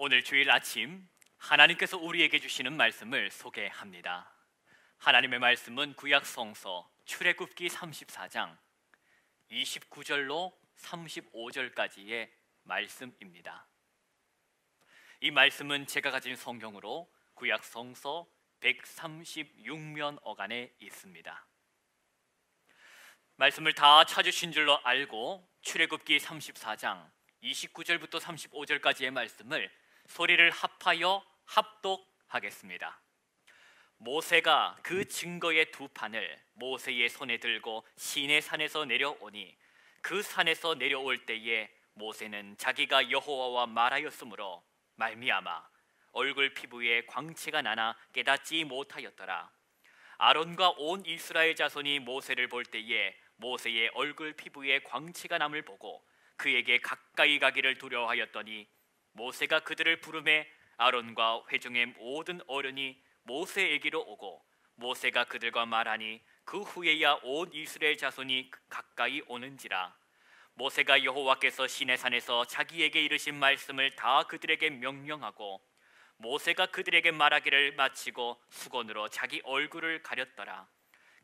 오늘 주일 아침 하나님께서 우리에게 주시는 말씀을 소개합니다. 하나님의 말씀은 구약 성서 출애굽기 34장 29절로 35절까지의 말씀입니다. 이 말씀은 제가 가진 성경으로 구약 성서 136면 어간에 있습니다. 말씀을 다 찾으신 줄로 알고 출애굽기 34장 29절부터 35절까지의 말씀을 소리를 합하여 합독하겠습니다. 모세가 그 증거의 두 판을 모세의 손에 들고 시내산에서 내려오니 그 산에서 내려올 때에 모세는 자기가 여호와와 말하였으므로 말미암아 얼굴 피부에 광채가 나나 깨닫지 못하였더라. 아론과 온 이스라엘 자손이 모세를 볼 때에 모세의 얼굴 피부에 광채가 남을 보고 그에게 가까이 가기를 두려워하였더니 모세가 그들을 부르매 아론과 회중의 모든 어른이 모세에게로 오고 모세가 그들과 말하니 그 후에야 온 이스라엘 자손이 가까이 오는지라. 모세가 여호와께서 시내산에서 자기에게 이르신 말씀을 다 그들에게 명령하고 모세가 그들에게 말하기를 마치고 수건으로 자기 얼굴을 가렸더라.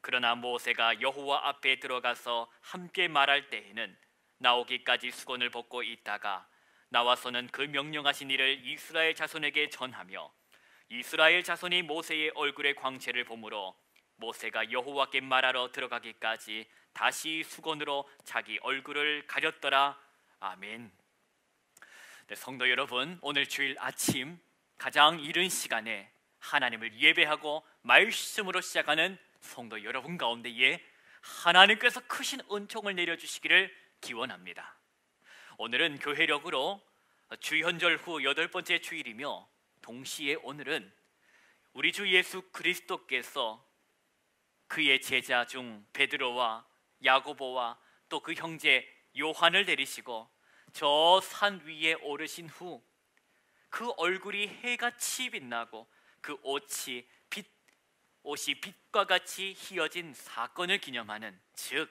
그러나 모세가 여호와 앞에 들어가서 함께 말할 때에는 나오기까지 수건을 벗고 있다가 나와서는 그 명령하신 일을 이스라엘 자손에게 전하며 이스라엘 자손이 모세의 얼굴의 광채를 보므로 모세가 여호와께 말하러 들어가기까지 다시 수건으로 자기 얼굴을 가렸더라. 아멘. 네, 성도 여러분, 오늘 주일 아침 가장 이른 시간에 하나님을 예배하고 말씀으로 시작하는 성도 여러분 가운데에 하나님께서 크신 은총을 내려주시기를 기원합니다. 오늘은 교회력으로 주현절 후 8번째 주일이며 동시에 오늘은 우리 주 예수 그리스도께서 그의 제자 중 베드로와 야고보와 또 그 형제 요한을 내리시고 저 산 위에 오르신 후 그 얼굴이 해같이 빛나고 그 옷이 빛과 같이 희어진 사건을 기념하는, 즉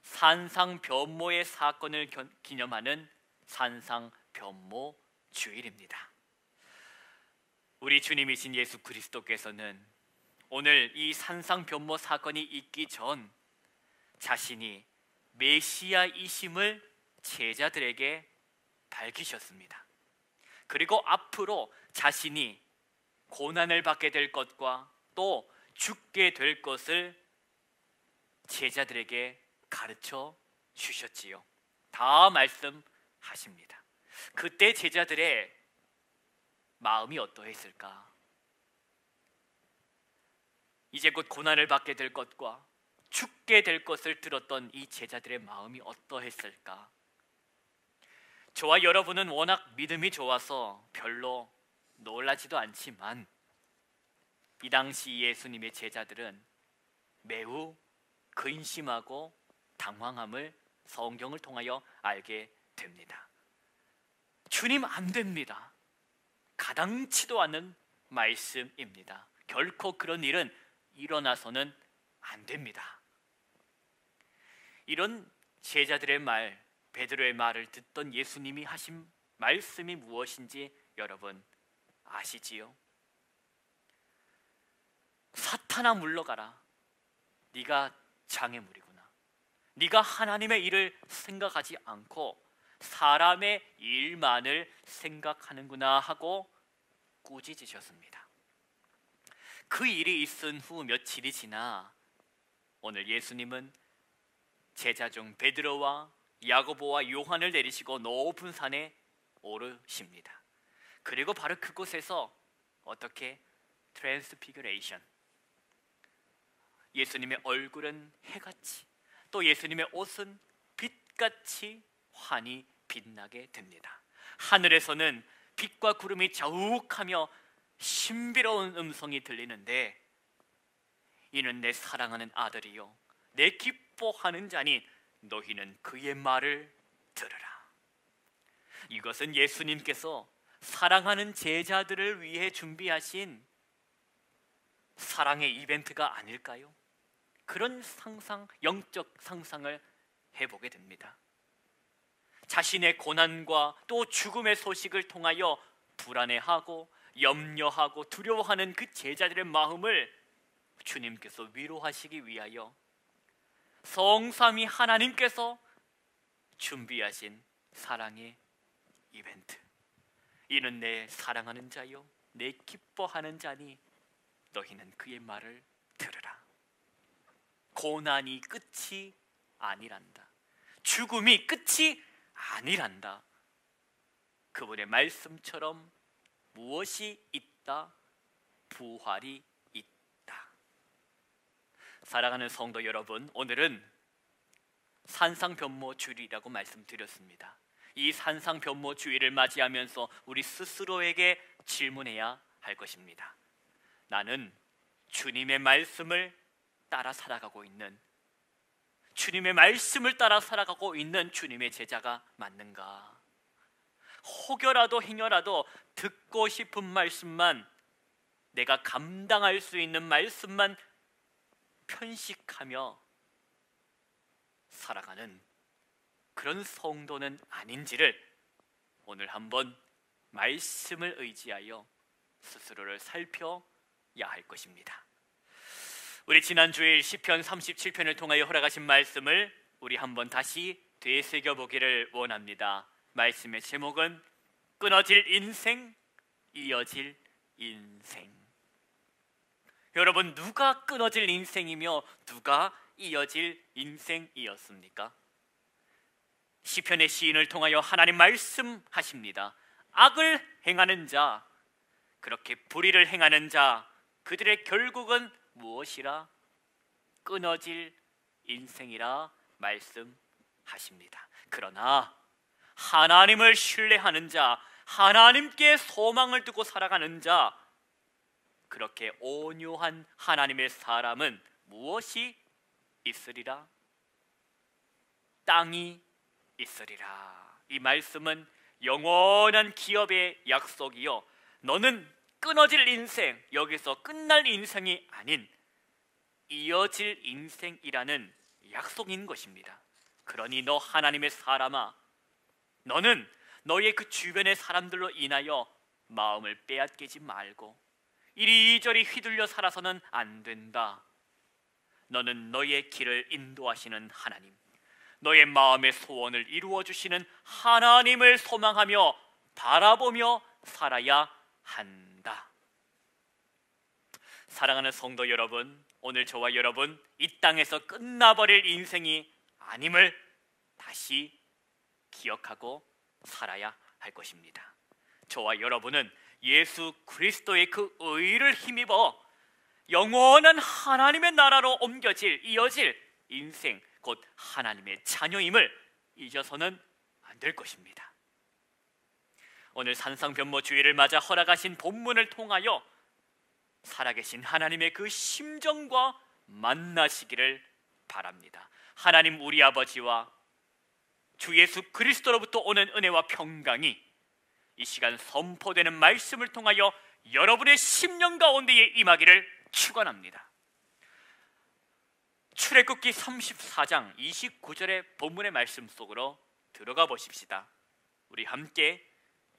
산상변모의 사건을 기념하는 산상변모 주일입니다. 우리 주님이신 예수 그리스도께서는 오늘 이 산상변모 사건이 있기 전 자신이 메시아이심을 제자들에게 밝히셨습니다. 그리고 앞으로 자신이 고난을 받게 될 것과 또 죽게 될 것을 제자들에게 가르쳐 주셨지요. 다 말씀하십니다. 그때 제자들의 마음이 어떠했을까? 이제 곧 고난을 받게 될 것과 죽게 될 것을 들었던 이 제자들의 마음이 어떠했을까? 저와 여러분은 워낙 믿음이 좋아서 별로 놀라지도 않지만 이 당시 예수님의 제자들은 매우 근심하고 당황함을 성경을 통하여 알게 됩니다. 주님 안 됩니다. 가당치도 않은 말씀입니다. 결코 그런 일은 일어나서는 안 됩니다. 이런 제자들의 말, 베드로의 말을 듣던 예수님이 하신 말씀이 무엇인지 여러분 아시지요? 사탄아 물러가라. 네가 장애물이구나. 네가 하나님의 일을 생각하지 않고 사람의 일만을 생각하는구나 하고 꾸짖으셨습니다. 그 일이 있은 후 며칠이 지나 오늘 예수님은 제자 중 베드로와 야고보와 요한을 내리시고 높은 산에 오르십니다. 그리고 바로 그곳에서 어떻게 트랜스피규레이션, 예수님의 얼굴은 해같이 또 예수님의 옷은 빛같이 환히 빛나게 됩니다. 하늘에서는 빛과 구름이 자욱하며 신비로운 음성이 들리는데 이는 내 사랑하는 아들이요 내 기뻐하는 자니 너희는 그의 말을 들으라. 이것은 예수님께서 사랑하는 제자들을 위해 준비하신 사랑의 이벤트가 아닐까요? 그런 상상, 영적 상상을 해보게 됩니다. 자신의 고난과 또 죽음의 소식을 통하여 불안해하고 염려하고 두려워하는 그 제자들의 마음을 주님께서 위로하시기 위하여 성삼위 하나님께서 준비하신 사랑의 이벤트, 이는 내 사랑하는 자요 내 기뻐하는 자니 너희는 그의 말을 들으라. 고난이 끝이 아니란다. 죽음이 끝이 아니란다. 그분의 말씀처럼 무엇이 있다? 부활이 있다. 사랑하는 성도 여러분, 오늘은 산상변모주일이라고 말씀드렸습니다. 이 산상변모주일을 맞이하면서 우리 스스로에게 질문해야 할 것입니다. 나는 주님의 말씀을 따라 살아가고 있는, 주님의 말씀을 따라 살아가고 있는 주님의 제자가 맞는가? 혹여라도 행여라도 듣고 싶은 말씀만, 내가 감당할 수 있는 말씀만 편식하며 살아가는 그런 성도는 아닌지를 오늘 한번 말씀을 의지하여 스스로를 살펴야 할 것입니다. 우리 지난주일 시편 37편을 통하여 허락하신 말씀을 우리 한번 다시 되새겨보기를 원합니다. 말씀의 제목은 끊어질 인생, 이어질 인생. 여러분, 누가 끊어질 인생이며 누가 이어질 인생이었습니까? 시편의 시인을 통하여 하나님 말씀하십니다. 악을 행하는 자, 그렇게 불의를 행하는 자, 그들의 결국은 무엇이라? 끊어질 인생이라 말씀하십니다. 그러나 하나님을 신뢰하는 자, 하나님께 소망을 두고 살아가는 자, 그렇게 온유한 하나님의 사람은 무엇이 있으리라? 땅이 있으리라. 이 말씀은 영원한 기업의 약속이요, 너는 끊어질 인생, 여기서 끝날 인생이 아닌 이어질 인생이라는 약속인 것입니다. 그러니 너 하나님의 사람아, 너는 너의 그 주변의 사람들로 인하여 마음을 빼앗기지 말고 이리저리 휘둘려 살아서는 안 된다. 너는 너의 길을 인도하시는 하나님, 너의 마음의 소원을 이루어 주시는 하나님을 소망하며 바라보며 살아야 한다. 사랑하는 성도 여러분, 오늘 저와 여러분 이 땅에서 끝나버릴 인생이 아님을 다시 기억하고 살아야 할 것입니다. 저와 여러분은 예수 그리스도의 그 의를 힘입어 영원한 하나님의 나라로 옮겨질, 이어질 인생, 곧 하나님의 자녀임을 잊어서는 안 될 것입니다. 오늘 산상변모주의를 맞아 허락하신 본문을 통하여 살아계신 하나님의 그 심정과 만나시기를 바랍니다. 하나님 우리 아버지와 주 예수 그리스도로부터 오는 은혜와 평강이 이 시간 선포되는 말씀을 통하여 여러분의 심령 가운데에 임하기를 축원합니다. 출애굽기 34장 29절의 본문의 말씀 속으로 들어가 보십시다. 우리 함께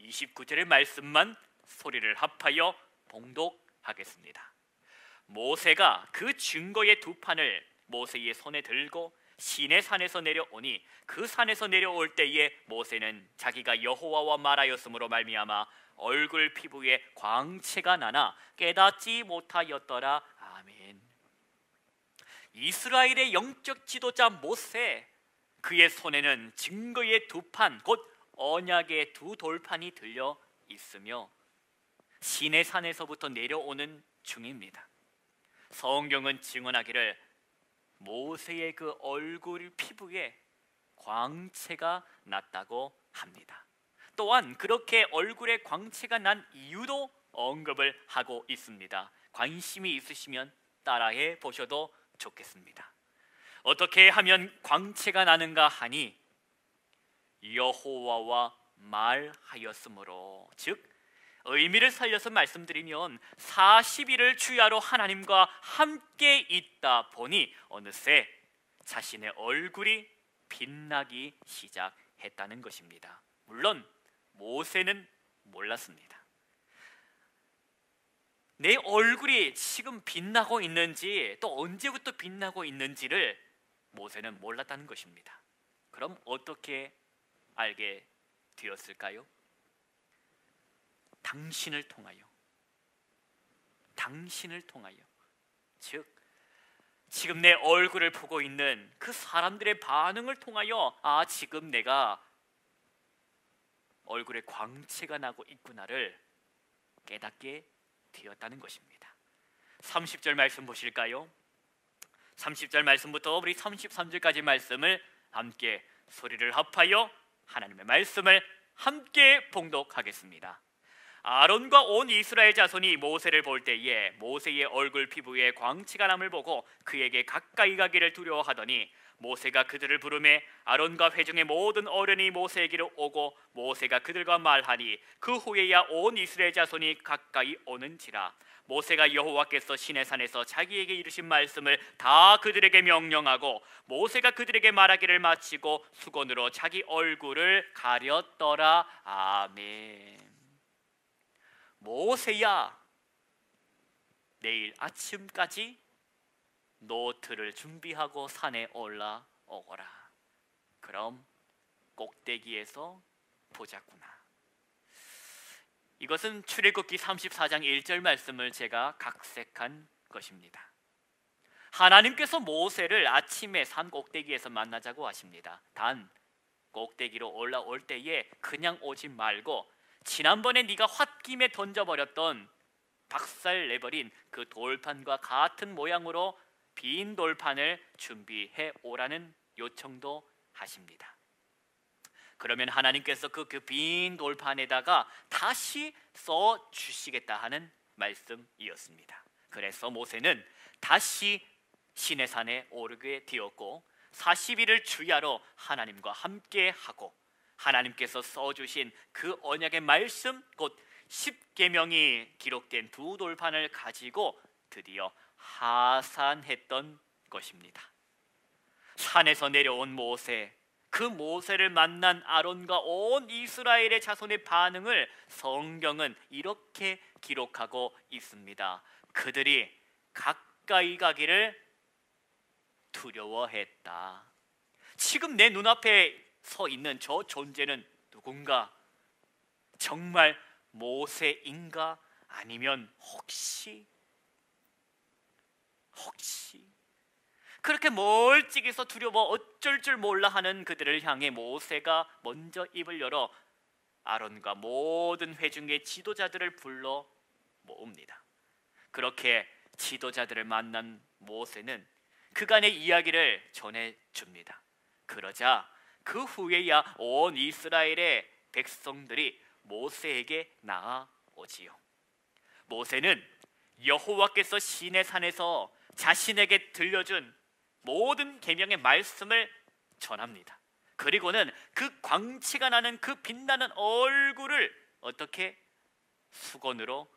29절의 말씀만 소리를 합하여 봉독하겠습니다. 모세가 그 증거의 두 판을 모세의 손에 들고 시내산에서 내려오니 그 산에서 내려올 때에 모세는 자기가 여호와와 말하였으므로 말미암아 얼굴 피부에 광채가 나나 깨닫지 못하였더라. 아멘. 이스라엘의 영적 지도자 모세, 그의 손에는 증거의 두 판, 곧 언약의 두 돌판이 들려 있으며 시내산에서부터 내려오는 중입니다. 성경은 증언하기를 모세의 그 얼굴 피부에 광채가 났다고 합니다. 또한 그렇게 얼굴에 광채가 난 이유도 언급을 하고 있습니다. 관심이 있으시면 따라해 보셔도 좋겠습니다. 어떻게 하면 광채가 나는가 하니 여호와와 말하였으므로, 즉 의미를 살려서 말씀드리면 40일을 주야로 하나님과 함께 있다 보니 어느새 자신의 얼굴이 빛나기 시작했다는 것입니다. 물론 모세는 몰랐습니다. 내 얼굴이 지금 빛나고 있는지 또 언제부터 빛나고 있는지를 모세는 몰랐다는 것입니다. 그럼 어떻게 알게 되었을까요? 당신을 통하여. 당신을 통하여. 즉 지금 내 얼굴을 보고 있는 그 사람들의 반응을 통하여 지금 내가 얼굴에 광채가 나고 있구나를 깨닫게 되었다는 것입니다. 30절 말씀 보실까요? 30절 말씀부터 우리 33절까지 말씀을 함께 소리를 합하여 하나님의 말씀을 함께 봉독하겠습니다. 아론과 온 이스라엘 자손이 모세를 볼 때에 모세의 얼굴 피부에 광채가 남을 보고 그에게 가까이 가기를 두려워하더니 모세가 그들을 부르매 아론과 회중의 모든 어른이 모세에게로 오고 모세가 그들과 말하니 그 후에야 온 이스라엘 자손이 가까이 오는지라. 모세가 여호와께서 시내산에서 자기에게 이르신 말씀을 다 그들에게 명령하고 모세가 그들에게 말하기를 마치고 수건으로 자기 얼굴을 가렸더라. 아멘. 모세야, 내일 아침까지 노트를 준비하고 산에 올라오거라. 그럼 꼭대기에서 보자꾸나. 이것은 출애굽기 34장 1절 말씀을 제가 각색한 것입니다. 하나님께서 모세를 아침에 산 꼭대기에서 만나자고 하십니다. 단 꼭대기로 올라올 때에 그냥 오지 말고 지난번에 네가 홧김에 던져버렸던 박살내버린 그 돌판과 같은 모양으로 빈 돌판을 준비해 오라는 요청도 하십니다. 그러면 하나님께서 그 빈 돌판에다가 다시 써 주시겠다 하는 말씀이었습니다. 그래서 모세는 다시 시내산에 오르게 되었고 40일을 주야로 하나님과 함께 하고 하나님께서 써주신 그 언약의 말씀 곧 10계명이 기록된 두 돌판을 가지고 드디어 하산했던 것입니다. 산에서 내려온 모세, 그 모세를 만난 아론과 온 이스라엘의 자손의 반응을 성경은 이렇게 기록하고 있습니다. 그들이 가까이 가기를 두려워했다. 지금 내 눈앞에 서 있는 저 존재는 누군가? 정말 모세인가? 아니면 혹시 그렇게 멀찍이서 두려워 어쩔 줄 몰라 하는 그들을 향해 모세가 먼저 입을 열어 아론과 모든 회중의 지도자들을 불러 모읍니다. 그렇게 지도자들을 만난 모세는 그간의 이야기를 전해줍니다. 그러자 그 후에야 온 이스라엘의 백성들이 모세에게 나아오지요. 모세는 여호와께서 시내산에서 자신에게 들려준 모든 계명의 말씀을 전합니다. 그리고는 그 광채가 나는 그 빛나는 얼굴을 어떻게 수건으로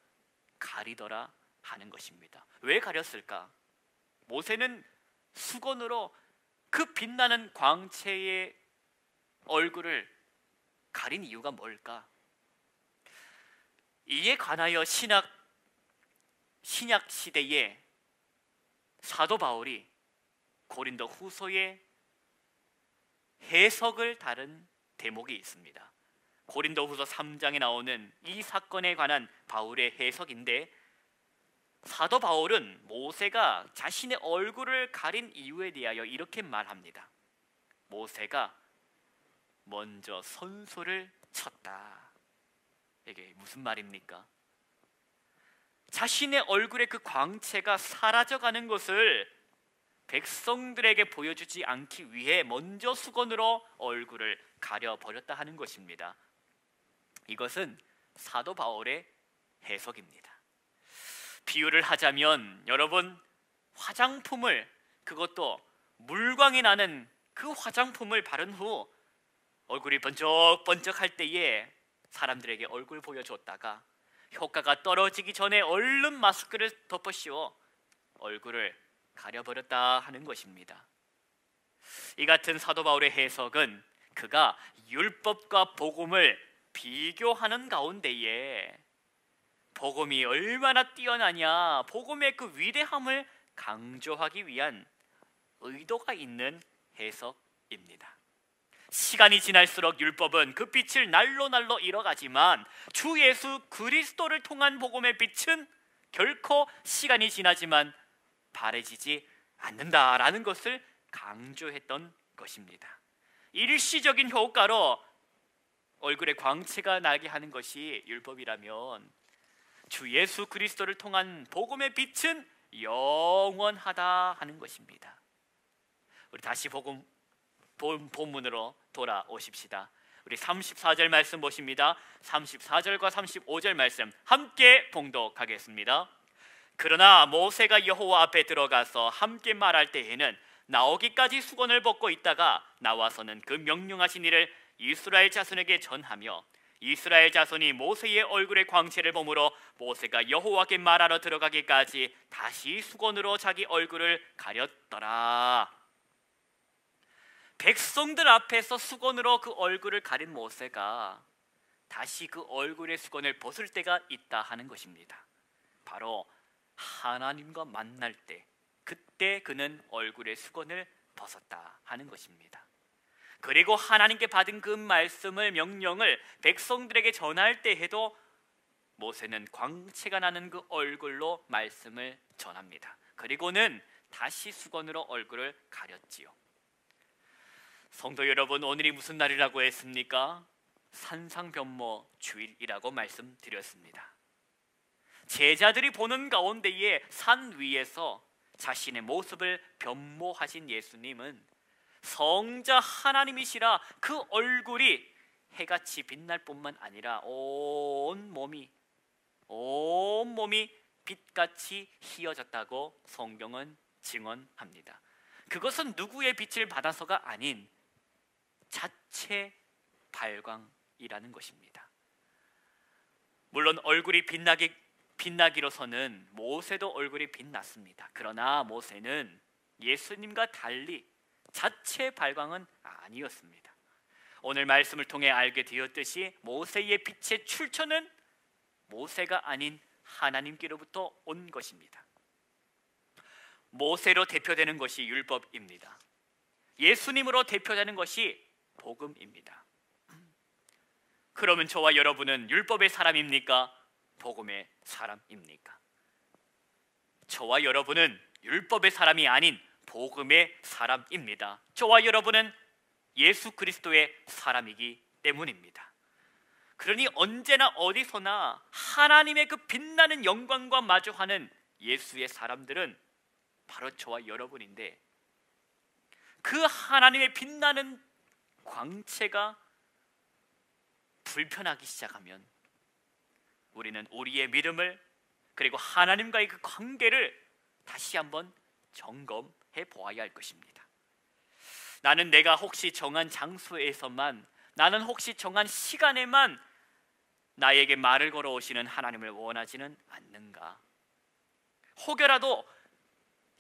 가리더라 하는 것입니다. 왜 가렸을까? 모세는 수건으로 그 빛나는 광채의 얼굴을 가린 이유가 뭘까? 이에 관하여 신약 시대에 사도 바울이 고린도 후서의 해석을 다른 대목이 있습니다. 고린도 후서 3장에 나오는 이 사건에 관한 바울의 해석인데, 사도 바울은 모세가 자신의 얼굴을 가린 이유에 대하여 이렇게 말합니다. 모세가 먼저 선소를 쳤다. 이게 무슨 말입니까? 자신의 얼굴의 그 광채가 사라져가는 것을 백성들에게 보여주지 않기 위해 먼저 수건으로 얼굴을 가려버렸다 하는 것입니다. 이것은 사도 바울의 해석입니다. 비유를 하자면 여러분, 화장품을, 그것도 물광이 나는 그 화장품을 바른 후 얼굴이 번쩍번쩍할 때에 사람들에게 얼굴 보여줬다가 효과가 떨어지기 전에 얼른 마스크를 덮어 씌워 얼굴을 가려버렸다 하는 것입니다. 이 같은 사도 바울의 해석은 그가 율법과 복음을 비교하는 가운데에 복음이 얼마나 뛰어나냐, 복음의 그 위대함을 강조하기 위한 의도가 있는 해석입니다. 시간이 지날수록 율법은 그 빛을 날로 잃어가지만 주 예수 그리스도를 통한 복음의 빛은 결코 시간이 지나지만 바래지지 않는다라는 것을 강조했던 것입니다. 일시적인 효과로 얼굴에 광채가 나게 하는 것이 율법이라면 주 예수 그리스도를 통한 복음의 빛은 영원하다 하는 것입니다. 우리 다시 본문으로 돌아오십시다. 우리 34절 말씀 보십니다. 34절과 35절 말씀 함께 봉독하겠습니다. 그러나 모세가 여호와 앞에 들어가서 함께 말할 때에는 나오기까지 수건을 벗고 있다가 나와서는 그 명령하신 일을 이스라엘 자손에게 전하며 이스라엘 자손이 모세의 얼굴의 광채를 보므로 모세가 여호와께 말하러 들어가기까지 다시 수건으로 자기 얼굴을 가렸더라. 백성들 앞에서 수건으로 그 얼굴을 가린 모세가 다시 그 얼굴의 수건을 벗을 때가 있다 하는 것입니다. 바로 하나님과 만날 때, 그때 그는 얼굴의 수건을 벗었다 하는 것입니다. 그리고 하나님께 받은 그 말씀을, 명령을 백성들에게 전할 때에도 모세는 광채가 나는 그 얼굴로 말씀을 전합니다. 그리고는 다시 수건으로 얼굴을 가렸지요. 성도 여러분, 오늘이 무슨 날이라고 했습니까? 산상변모 주일이라고 말씀드렸습니다. 제자들이 보는 가운데에 산 위에서 자신의 모습을 변모하신 예수님은 성자 하나님이시라 그 얼굴이 해같이 빛날 뿐만 아니라 온 몸이 빛같이 희어졌다고 성경은 증언합니다. 그것은 누구의 빛을 받아서가 아닌 자체 발광이라는 것입니다. 물론 얼굴이 빛나기로서는 모세도 얼굴이 빛났습니다. 그러나 모세는 예수님과 달리 자체 발광은 아니었습니다. 오늘 말씀을 통해 알게 되었듯이 모세의 빛의 출처는 모세가 아닌 하나님께로부터 온 것입니다. 모세로 대표되는 것이 율법입니다. 예수님으로 대표되는 것이 복음입니다. 그러면 저와 여러분은 율법의 사람입니까? 복음의 사람입니까? 저와 여러분은 율법의 사람이 아닌 복음의 사람입니다. 저와 여러분은 예수 그리스도의 사람이기 때문입니다. 그러니 언제나 어디서나 하나님의 그 빛나는 영광과 마주하는 예수의 사람들은 바로 저와 여러분인데, 그 하나님의 빛나는 광채가 불편하기 시작하면 우리는 우리의 믿음을, 그리고 하나님과의 그 관계를 다시 한번 점검해 보아야 할 것입니다. 나는 내가 혹시 정한 장소에서만, 나는 혹시 정한 시간에만 나에게 말을 걸어오시는 하나님을 원하지는 않는가? 혹여라도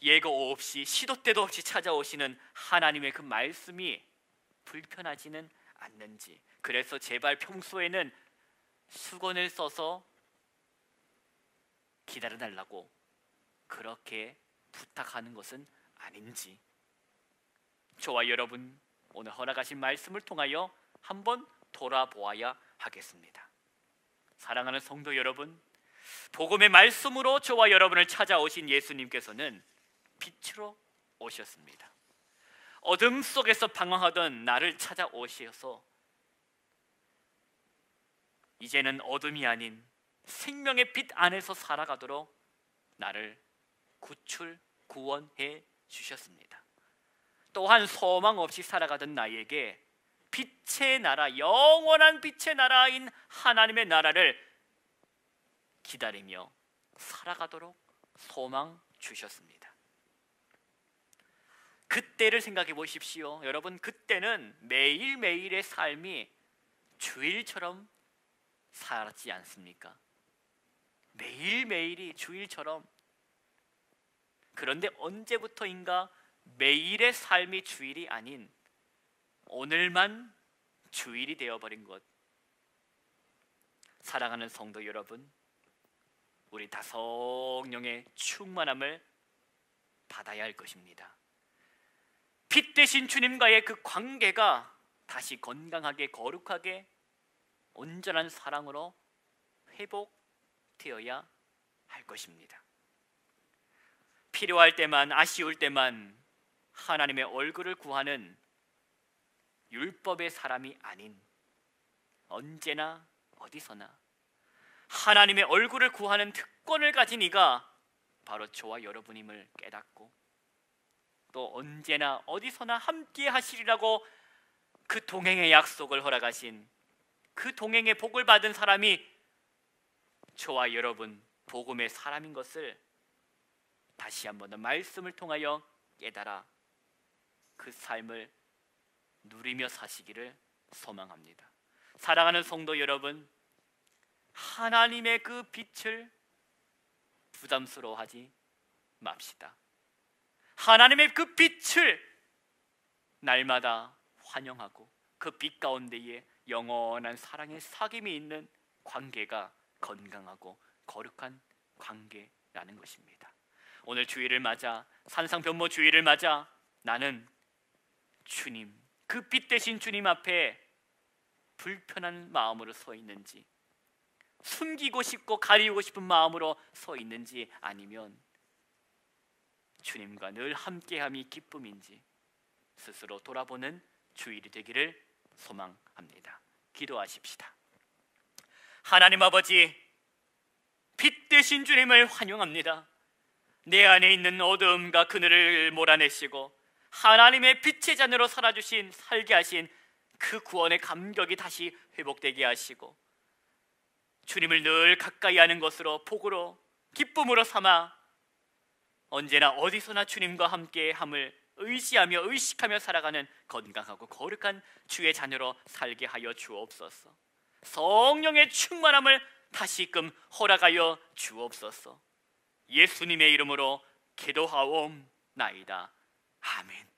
예고 없이 시도 때도 없이 찾아오시는 하나님의 그 말씀이 불편하지는 않는지, 그래서 제발 평소에는 수건을 써서 기다려달라고 그렇게 부탁하는 것은 아닌지, 저와 여러분 오늘 허락하신 말씀을 통하여 한번 돌아보아야 하겠습니다. 사랑하는 성도 여러분, 복음의 말씀으로 저와 여러분을 찾아오신 예수님께서는 빛으로 오셨습니다. 어둠 속에서 방황하던 나를 찾아오셔서 이제는 어둠이 아닌 생명의 빛 안에서 살아가도록 나를 구원해 주셨습니다. 또한 소망 없이 살아가던 나에게 빛의 나라, 영원한 빛의 나라인 하나님의 나라를 기다리며 살아가도록 소망 주셨습니다. 그때를 생각해 보십시오. 여러분, 그때는 매일매일의 삶이 주일처럼 살았지 않습니까? 매일매일이 주일처럼. 그런데 언제부터인가 매일의 삶이 주일이 아닌 오늘만 주일이 되어버린 것. 사랑하는 성도 여러분, 우리 다 성령의 충만함을 받아야 할 것입니다. 빛 대신 주님과의 그 관계가 다시 건강하게 거룩하게 온전한 사랑으로 회복되어야 할 것입니다. 필요할 때만, 아쉬울 때만 하나님의 얼굴을 구하는 율법의 사람이 아닌 언제나 어디서나 하나님의 얼굴을 구하는 특권을 가진 이가 바로 저와 여러분임을 깨닫고 또 언제나 어디서나 함께 하시리라고 그 동행의 약속을 허락하신 그 동행의 복을 받은 사람이 저와 여러분 복음의 사람인 것을 다시 한번 더 말씀을 통하여 깨달아 그 삶을 누리며 사시기를 소망합니다. 사랑하는 성도 여러분, 하나님의 그 빛을 부담스러워하지 맙시다. 하나님의 그 빛을 날마다 환영하고 그 빛 가운데에 영원한 사랑의 사귐이 있는 관계가 건강하고 거룩한 관계라는 것입니다. 오늘 주일을 맞아, 산상변모 주일을 맞아 나는 주님, 그 빛 대신 주님 앞에 불편한 마음으로 서 있는지, 숨기고 싶고 가리우고 싶은 마음으로 서 있는지, 아니면 주님과 늘 함께함이 기쁨인지 스스로 돌아보는 주일이 되기를 소망합니다. 기도하십시다. 하나님 아버지, 빛 대신 주님을 환영합니다. 내 안에 있는 어두움과 그늘을 몰아내시고 하나님의 빛의 자녀로 살아주신, 살게 하신 그 구원의 감격이 다시 회복되게 하시고 주님을 늘 가까이 하는 것으로, 복으로, 기쁨으로 삼아 언제나 어디서나 주님과 함께함을 의지하며 의식하며 살아가는 건강하고 거룩한 주의 자녀로 살게 하여 주옵소서. 성령의 충만함을 다시금 허락하여 주옵소서. 예수님의 이름으로 기도하옵나이다. 아멘.